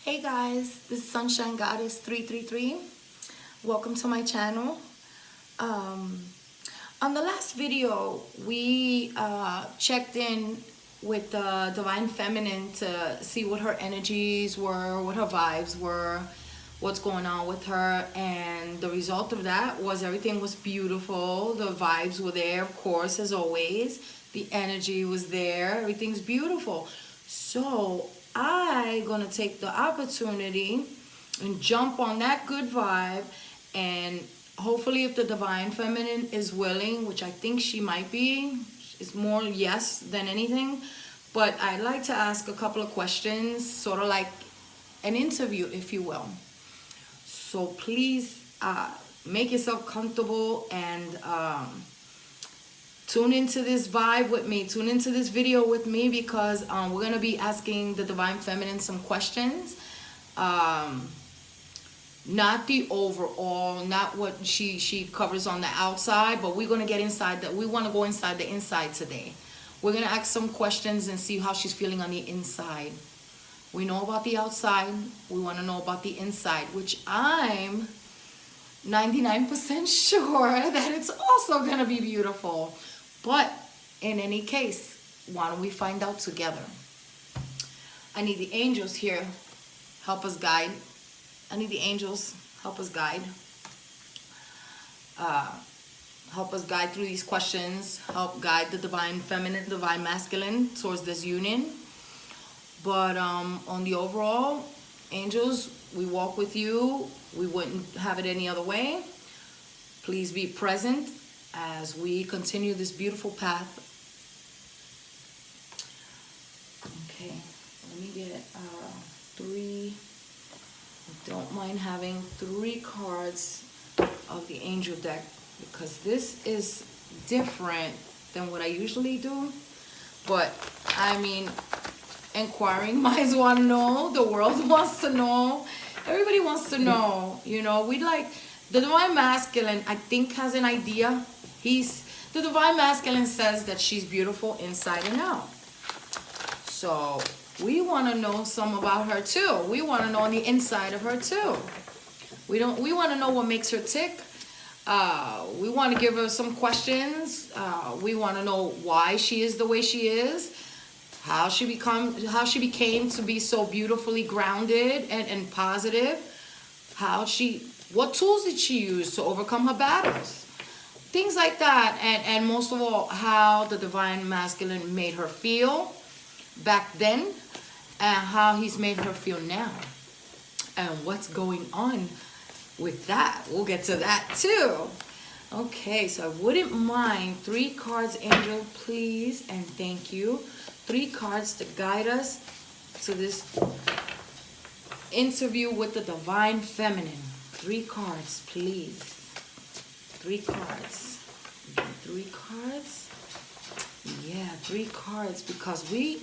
Hey guys, this is Sunshine Goddess 333. Welcome to my channel. Um, on the last video, we checked in with the Divine Feminine to see what her energies were, what her vibes were, what's going on with her, and the result of that was everything was beautiful. The vibes were there, of course, as always. The energy was there. Everything's beautiful. So I'm gonna take the opportunity and jump on that good vibe, and hopefully if the Divine Feminine is willing, which I think she might be, it's more yes than anything, but I'd like to ask a couple of questions, sort of like an interview, if you will. So please make yourself comfortable and tune into this vibe with me, tune into this video with me, because we're going to be asking the Divine Feminine some questions. Not the overall, not what she covers on the outside, but we're going to get inside that. We want to go inside the inside today. We're going to ask some questions and see how she's feeling on the inside. We know about the outside. We want to know about the inside, which I'm 99% sure that it's also going to be beautiful. But in any case, why don't we find out together? I need the angels here. Help us guide. I need the angels. Help us guide. Help us guide through these questions. Help guide the Divine Feminine, Divine Masculine towards this union. But on the overall, angels, we walk with you. We wouldn't have it any other way. Please be present as we continue this beautiful path. Okay, let me get three. I don't mind having 3 cards of the angel deck, because this is different than what I usually do. But I mean, inquiring minds want to know. The world wants to know. Everybody wants to know. You know, we like the Divine Masculine. I think has an idea. The Divine Masculine says that she's beautiful inside and out. So we want to know some about her too. We want to know on the inside of her too. We want to know what makes her tick. We want to give her some questions. We want to know why she is the way she is. How she became to be so beautifully grounded and positive. What tools did she use to overcome her battles? Things like that. And most of all, how the Divine Masculine made her feel back then, and how he's made her feel now. And what's going on with that. We'll get to that too. Okay, so I wouldn't mind 3 cards, angel, please, and thank you. 3 cards to guide us to this interview with the Divine Feminine. 3 cards, please. 3 cards. 3 cards? Yeah, 3 cards, because we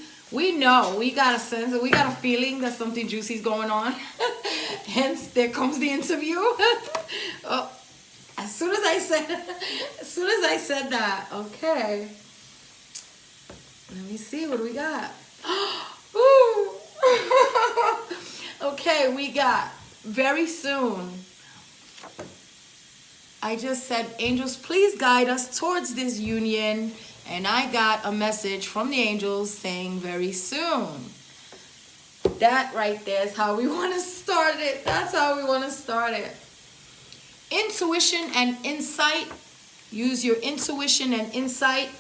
know, we got a sense, we got a feeling that something juicy is going on. Hence, there comes the interview. Oh, as soon as I said that, okay. Let me see, what do we got? Ooh. Okay, we got very soon. I just said, angels, please guide us towards this union. And I got a message from the angels saying very soon. That right there is how we want to start it. That's how we want to start it. Intuition and insight. Use your intuition and insight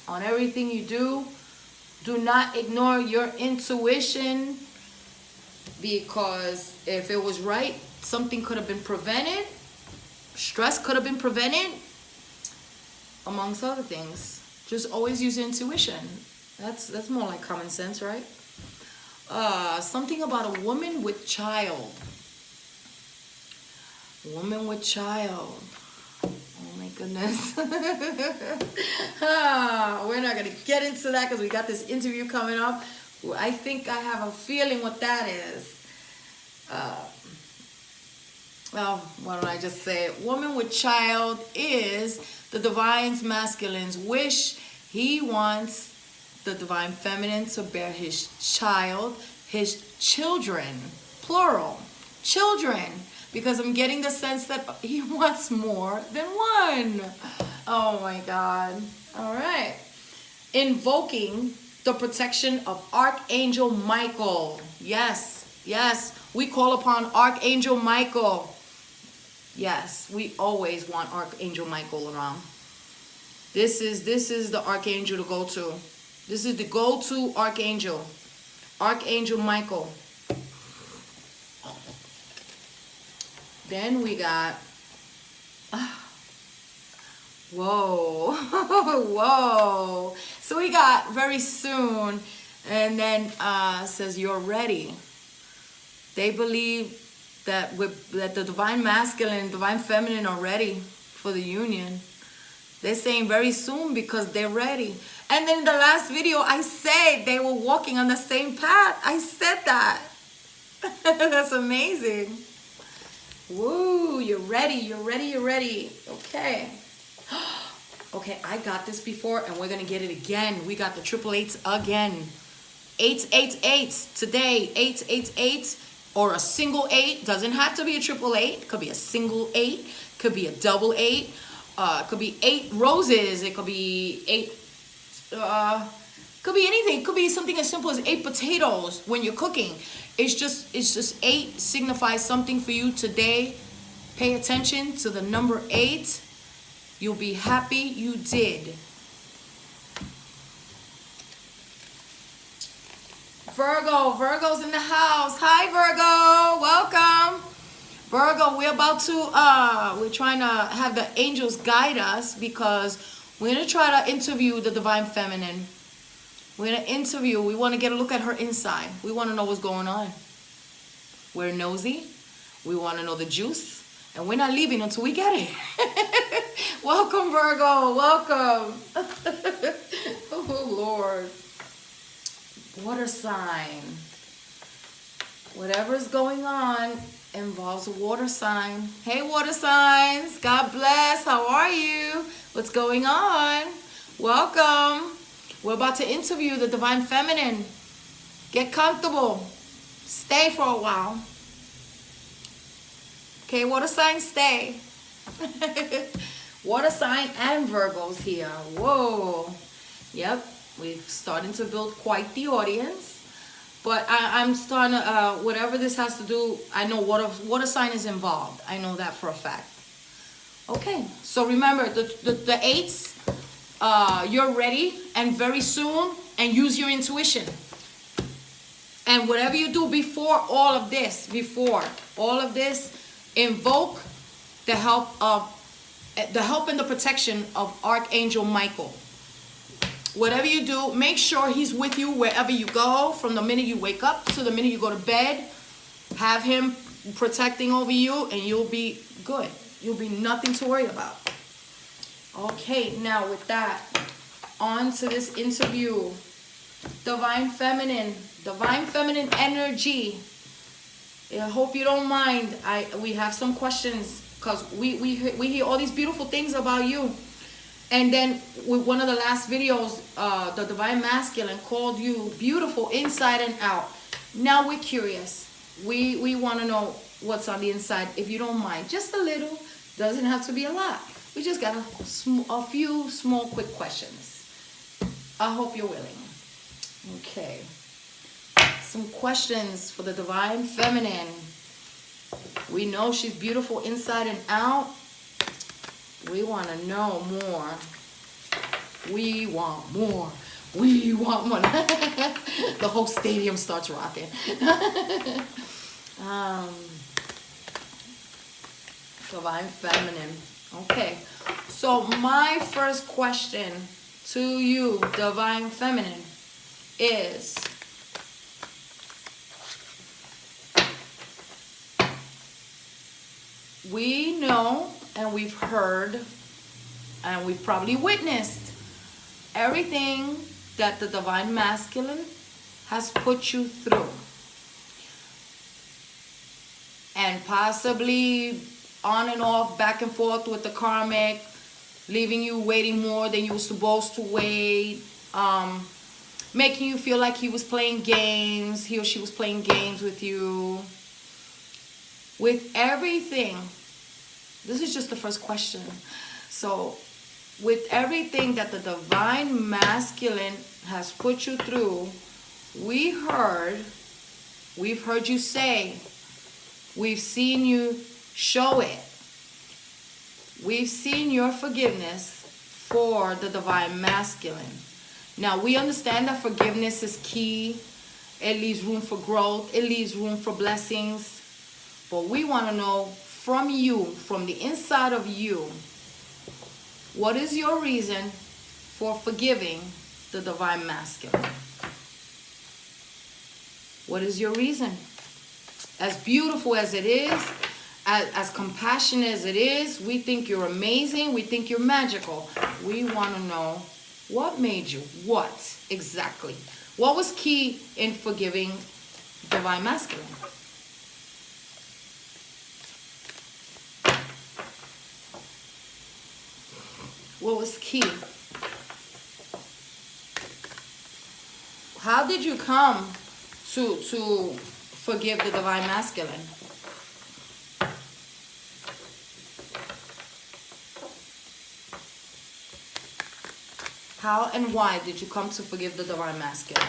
on everything you do. Do not ignore your intuition, because if it was right, something could have been prevented. Stress could have been prevented, amongst other things. Just always use intuition. That's more like common sense, right? Something about a woman with child. Woman with child. Oh my goodness. We're not going to get into that because we got this interview coming up. I think I have a feeling what that is. Well, why don't I just say it? Woman with child is the Divine Masculine's wish. He wants the Divine Feminine to bear his child, his children, plural, children, because I'm getting the sense that he wants more than one. Oh my God. All right. Invoking the protection of Archangel Michael. Yes, yes, we call upon Archangel Michael. Yes, we always want Archangel Michael around. This is the archangel to go to. This is the go-to archangel. Archangel Michael. Then we got whoa. Whoa. So we got very soon, and then says you're ready. They believe that that the divine masculine, divine feminine are ready for the union. They're saying very soon because they're ready. And then in the last video, I said they were walking on the same path. I said that. That's amazing. Woo, you're ready, you're ready, you're ready. Okay. Okay, I got this before, and we're going to get it again. We got the triple eights again. 888 today. 888 or a single 8. Doesn't have to be a triple 8. Could be a single 8. Could be a double 8. Could be 8 roses. It could be 8. Could be anything. It could be something as simple as 8 potatoes when you're cooking. It's just 8 signifies something for you today. Pay attention to the number 8. You'll be happy you did. Virgo's in the house. Hi Virgo, welcome. Virgo, we're trying to have the angels guide us because we're gonna try to interview the divine feminine. We're gonna interview, we wanna get a look at her inside. We wanna know what's going on. We're nosy, we wanna know the juice, and we're not leaving until we get it. Welcome Virgo, welcome. Oh Lord. Water sign. Whatever's going on involves a water sign. Hey water signs, God bless, how are you? What's going on? Welcome. We're about to interview the divine feminine. Get comfortable. Stay for a while. Okay, water sign, stay. Water sign and Virgos here. Whoa. Yep, we're starting to build quite the audience. But I'm starting to, whatever this has to do, I know water sign is involved. I know that for a fact. Okay, so remember, the 8s, you're ready, and very soon, and use your intuition. And whatever you do before all of this, invoke the help and the protection of Archangel Michael. Whatever you do, make sure he's with you wherever you go, from the minute you wake up to the minute you go to bed. Have him protecting over you, and you'll be good. You'll be nothing to worry about. Okay, now with that, on to this interview. Divine feminine energy. I hope you don't mind. We have some questions because we hear all these beautiful things about you. And then with one of the last videos, the divine masculine called you beautiful inside and out. Now we're curious. We want to know what's on the inside, if you don't mind. Just a little. Doesn't have to be a lot. We just got a few small, quick questions. I hope you're willing. Okay. Some questions for the divine feminine. We know she's beautiful inside and out. We want to know more. We want more. We want more. The whole stadium starts rocking. Divine feminine. Okay. So my first question to you, divine feminine, is we know and we've heard and we've probably witnessed everything that the divine masculine has put you through, and possibly on and off, back and forth with the karmic, leaving you waiting more than you were supposed to wait, making you feel like he was playing games, he or she was playing games with you. With everything, this is just the first question. So, with everything that the divine masculine has put you through, we've heard you say, we've seen you show it. We've seen your forgiveness for the divine masculine. Now, we understand that forgiveness is key. It leaves room for growth. It leaves room for blessings. But we want to know from you, from the inside of you, what is your reason for forgiving the divine masculine? What is your reason? As beautiful as it is, as compassionate as it is, we think you're amazing, we think you're magical. We want to know what made you, what exactly? What was key in forgiving divine masculine? What was key? How did you come to forgive the divine masculine? How and why did you come to forgive the divine masculine?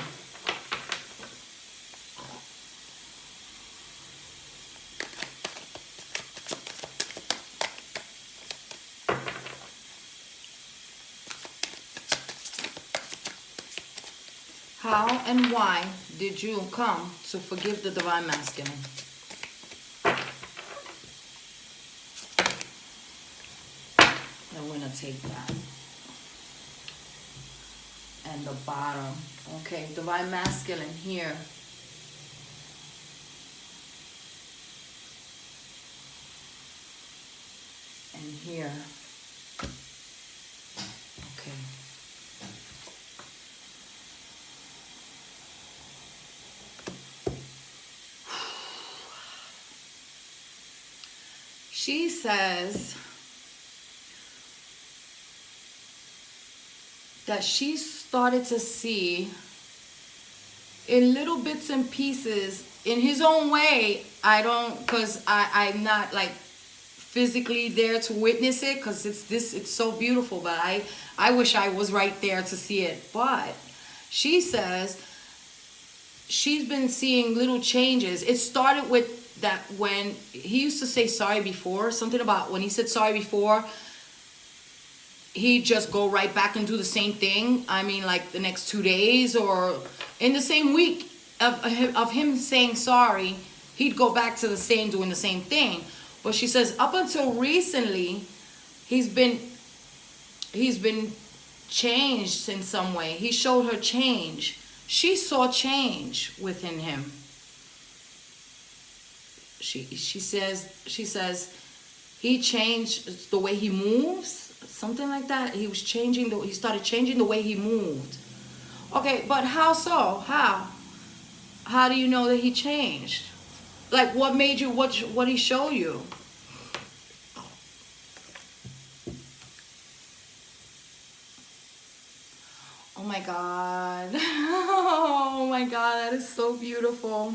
How and why did you come to forgive the divine masculine? I'm going to take that. And the bottom. Okay, divine masculine here. And here. Okay. She says that she started to see in little bits and pieces in his own way. Because I'm not like physically there to witness it, because it's so beautiful, but I wish I was right there to see it. But she says she's been seeing little changes. It started with that when he used to say sorry before, something about when he said sorry before, he'd just go right back and do the same thing. I mean, like the next 2 days or in the same week of him saying sorry, he'd go back to doing the same thing. But she says up until recently, he's been changed in some way. He showed her change. She saw change within him. She says he changed the way he moves, something like that. He started changing the way he moved. Okay, but how so? How do you know that he changed? Like, what made you, what he show you? Oh my God. Oh my God, that is so beautiful.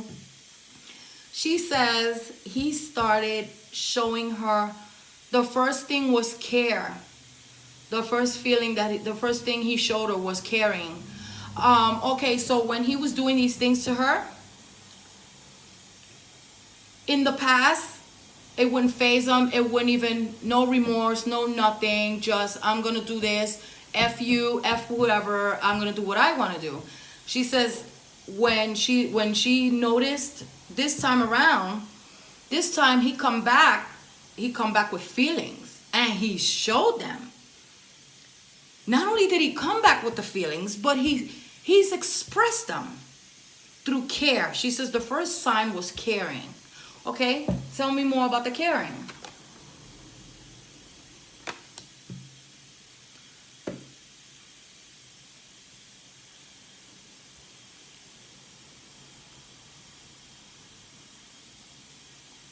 She says he started showing her, the first thing was care. The first thing he showed her was caring. Okay, so when he was doing these things to her, in the past, it wouldn't faze him. It wouldn't even, no remorse, no nothing. Just, I'm going to do this. F you, F whoever. I'm going to do what I want to do. She says when she noticed this time around, this time he come back with feelings, and he showed them. Not only did he come back with the feelings, but he's expressed them through care. She says the first sign was caring. Okay, tell me more about the caring.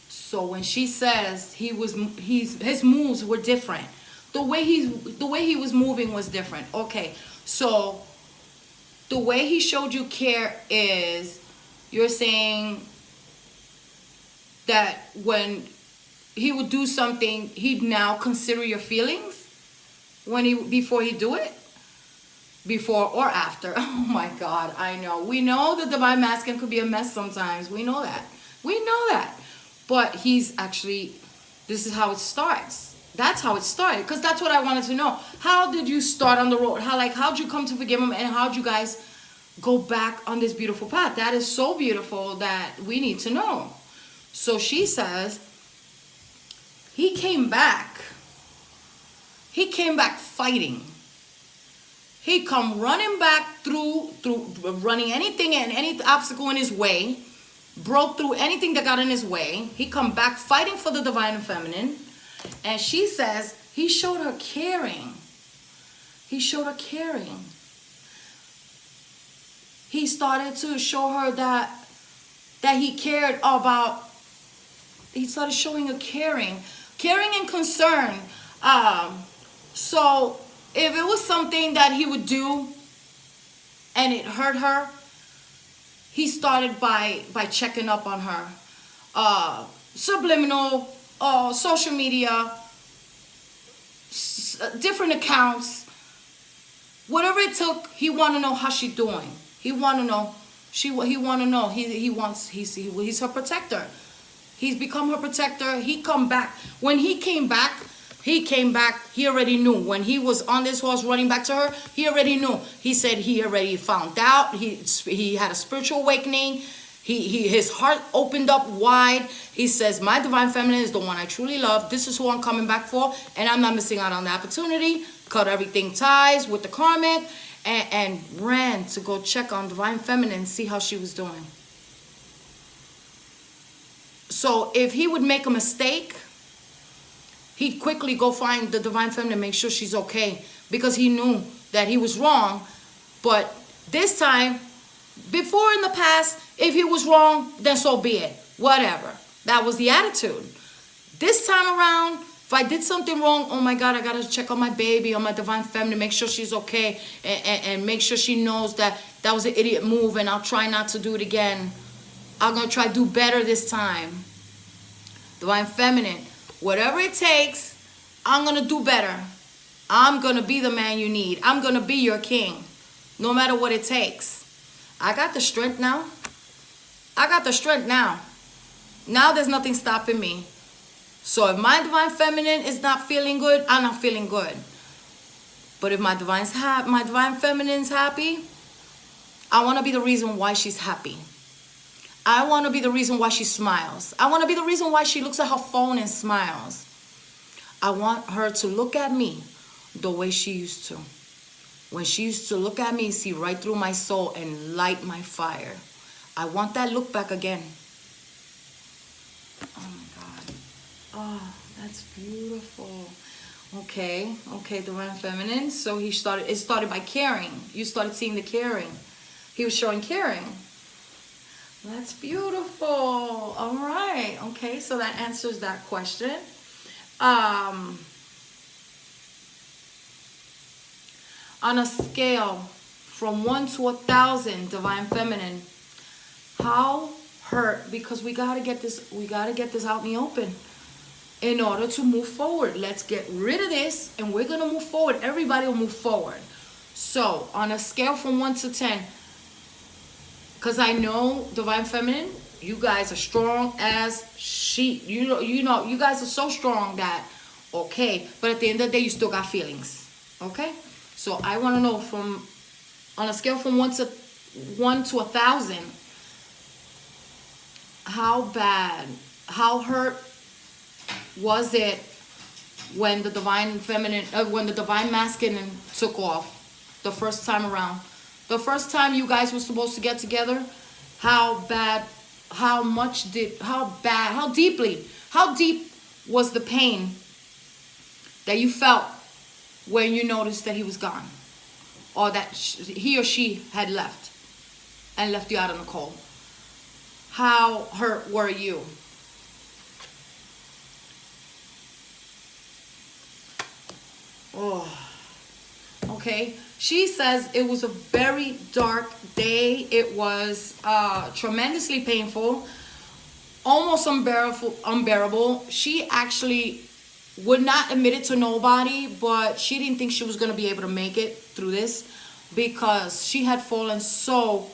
So when she says his moves were different, the way he was moving was different. Okay, so the way he showed you care is, you're saying that when he would do something, he'd now consider your feelings before he do it? Before or after? Oh my God, I know. We know the divine masculine could be a mess sometimes. We know that. We know that. But he's actually, this is how it starts. That's how it started. Because that's what I wanted to know. How did you start on the road? How'd you come to forgive him? And how'd you guys go back on this beautiful path? That is so beautiful that we need to know. So she says, he came back. He came back fighting. He come running back through running anything and any obstacle in his way, broke through anything that got in his way. He come back fighting for the divine and feminine. And she says he showed her caring. He showed her caring. He started to show her that he cared about, he started showing her caring and concern. So if it was something that he would do and it hurt her, he started by checking up on her. Subliminal, social media, different accounts, whatever it took, he want to know how she's doing. He want to know. He want to know. He's her protector. He's become her protector. He come back. When he came back, he already knew. When he was on this horse running back to her, he already knew. He said he already found out. He had a spiritual awakening. His heart opened up wide. He says, my divine feminine is the one I truly love. This is who I'm coming back for. And I'm not missing out on the opportunity. Cut everything ties with the karmic. And ran to go check on divine feminine and see how she was doing. So if he would make a mistake, he'd quickly go find the divine feminine, make sure she's okay, because he knew that he was wrong. But this time, before in the past, if he was wrong, then so be it. Whatever. That was the attitude. This time around, if I did something wrong, oh my God, I got to check on my baby, on my divine feminine, make sure she's okay, and make sure she knows that was an idiot move, and I'll try not to do it again. I'm going to try to do better this time. Divine feminine, whatever it takes, I'm going to do better. I'm going to be the man you need. I'm going to be your king, no matter what it takes. I got the strength now. I got the strength now. Now there's nothing stopping me. So if my divine feminine is not feeling good, I'm not feeling good. But if my divine feminine's happy, I want to be the reason why she's happy. I want to be the reason why she smiles. I want to be the reason why she looks at her phone and smiles. I want her to look at me the way she used to. When she used to look at me and see right through my soul and light my fire. I want that look back again. Oh my God. Oh, that's beautiful. Okay, divine feminine. So it started by caring. You started seeing the caring. He was showing caring. That's beautiful. All right. Okay, so that answers that question. On a scale from 1 to 1,000, divine feminine, how hurt? Because we gotta get this out in the open in order to move forward. Let's get rid of this, and we're gonna move forward. Everybody will move forward. So on a scale from 1 to 10. Because I know, divine feminine, you guys are strong as sheep. You know, you guys are so strong that, okay. But at the end of the day, you still got feelings. Okay? So I want to know on a scale from 1 to 1,000, how bad, how hurt was it when the divine feminine, when the divine masculine took off the first time around? The first time you guys were supposed to get together, how deep was the pain that you felt when you noticed that he was gone, or that he or she had left and left you out in the cold? How hurt were you? Oh, Okay, she says it was a very dark day. It was tremendously painful, almost unbearable. She actually would not admit it to nobody, but she didn't think she was going to be able to make it through this because she had fallen so.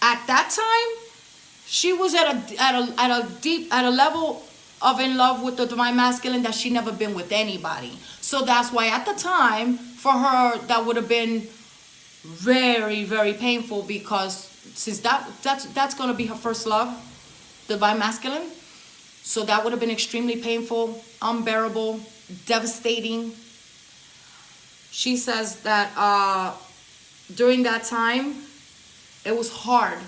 At that time, she was at a level of in love with the divine masculine that she never been with anybody. So that's why at the time for her that would have been very, very painful, because since that's going to be her first love, divine masculine. So that would have been extremely painful, unbearable, devastating. She says that during that time it was hard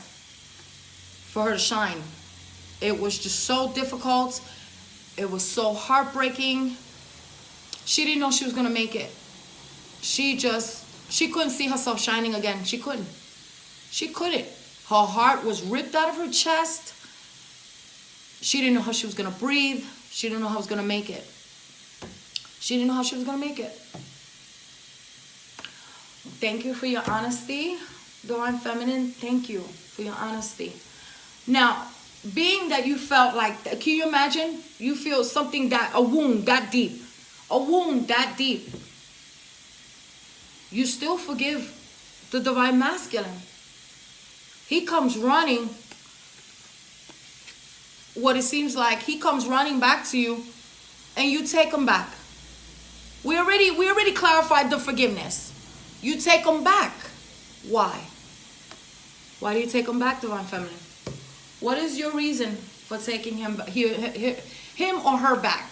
for her to shine. It was just so difficult. It was so heartbreaking. She didn't know she was going to make it. She couldn't see herself shining again. She couldn't. Her heart was ripped out of her chest. She didn't know how she was going to breathe. She didn't know how she was going to make it. Thank you for your honesty, Divine Feminine. Thank you for your honesty. Now, being that you felt like, can you imagine? You feel something a wound that deep. You still forgive the divine masculine. He comes running. What it seems like, he comes running back to you, and you take him back. We already clarified the forgiveness. You take him back. Why? Why do you take him back, Divine Feminine? What is your reason for taking him or her back?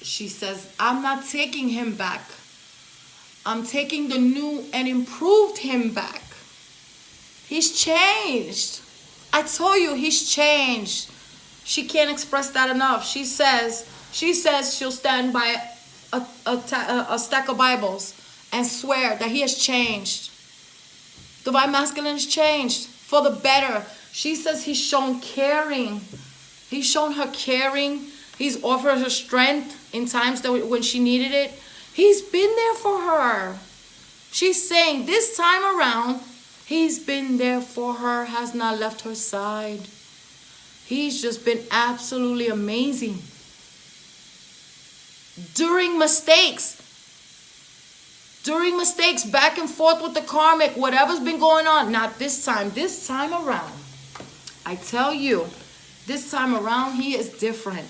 She says, I'm not taking him back. I'm taking the new and improved him back. He's changed. I told you he's changed. She can't express that enough. She says she'll stand by a stack of Bibles and swear that he has changed. Divine masculine has changed for the better. She says he's shown caring. He's shown her caring. He's offered her strength in times when she needed it. He's been there for her. She's saying this time around, he's been there for her, has not left her side. He's just been absolutely amazing. During mistakes, back and forth with the karmic, whatever's been going on. Not this time around. I tell you, this time around, he is different.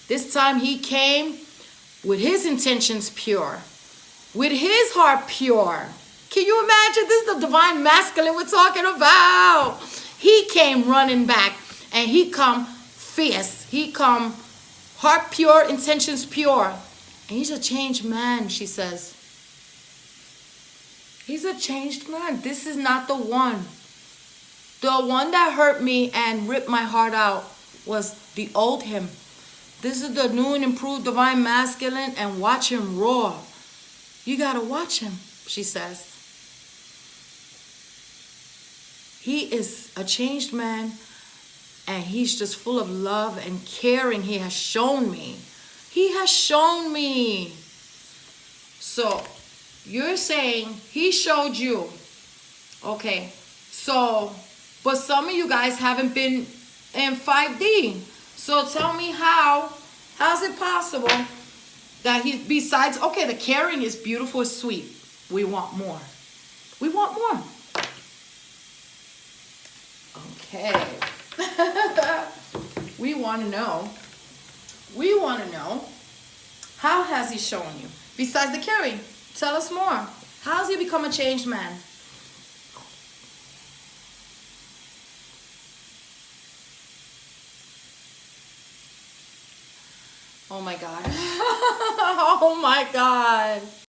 This time he came with his intentions pure, with his heart pure. Can you imagine? This is the divine masculine we're talking about. He came running back, and he come fierce. He come heart pure, intentions pure. And he's a changed man, she says. He's a changed man. This is not the one. The one that hurt me and ripped my heart out was the old him. This is the new and improved divine masculine, and watch him roar. You gotta watch him, she says. He is a changed man, and he's just full of love and caring. He has shown me. So, you're saying he showed you. Okay, so, but some of you guys haven't been in 5D. So tell me how's it possible that besides, okay, the caring is beautiful, it's sweet. We want more. Okay. We want to know. How has he shown you? Besides the caring, tell us more. How has he become a changed man? Oh my God. Oh my God.